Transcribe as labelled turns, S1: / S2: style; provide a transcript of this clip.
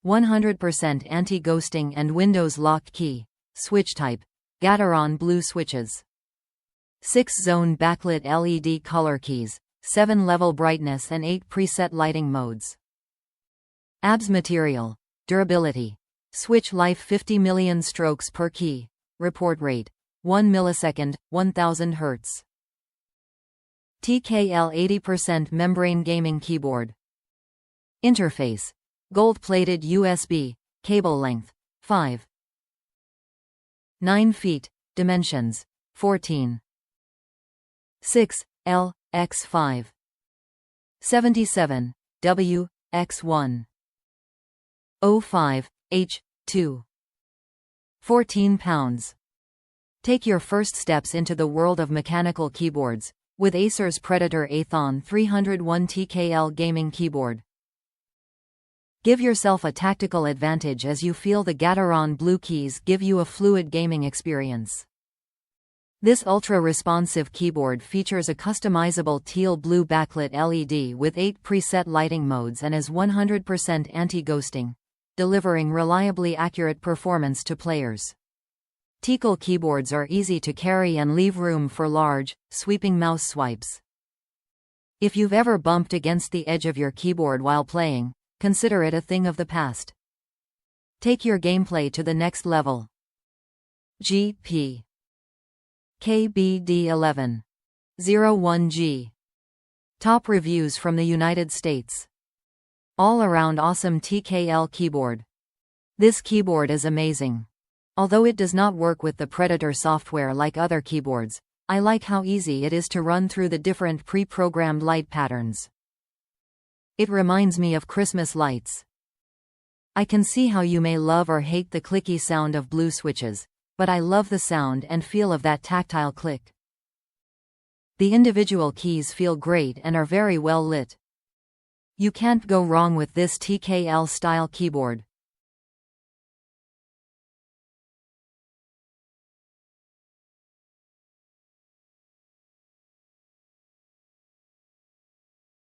S1: 100% anti-ghosting and Windows lock key. Switch type: Gateron Blue switches. 6-zone backlit LED color keys, 7-level brightness and 8 preset lighting modes. ABS material. Durability. Switch life 50 million strokes per key. Report rate: 1 millisecond, 1000 Hz. TKL 80% membrane gaming keyboard. Interface: gold-plated USB, cable length 5.9 feet, dimensions 14.6 L x 5.77 W x 1.05 H 2.14 pounds. Take your first steps into the world of mechanical keyboards with Acer's Predator Aethon 301 TKL Gaming Keyboard. Give yourself a tactical advantage as you feel the Gateron Blue keys give you a fluid gaming experience. This ultra-responsive keyboard features a customizable teal blue backlit LED with 8 preset lighting modes and is 100% anti-ghosting, delivering reliably accurate performance to players. TKL keyboards are easy to carry and leave room for large, sweeping mouse swipes. If you've ever bumped against the edge of your keyboard while playing, consider it a thing of the past. Take your gameplay to the next level. GP KBD11 01G. Top reviews from the United States. All around awesome TKL keyboard. This keyboard is amazing. Although it does not work with the Predator software like other keyboards, I like how easy it is to run through the different pre-programmed light patterns. It reminds me of Christmas lights. I can see how you may love or hate the clicky sound of blue switches, but I love the sound and feel of that tactile click. The individual keys feel great and are very well lit. You can't go wrong with this TKL style keyboard.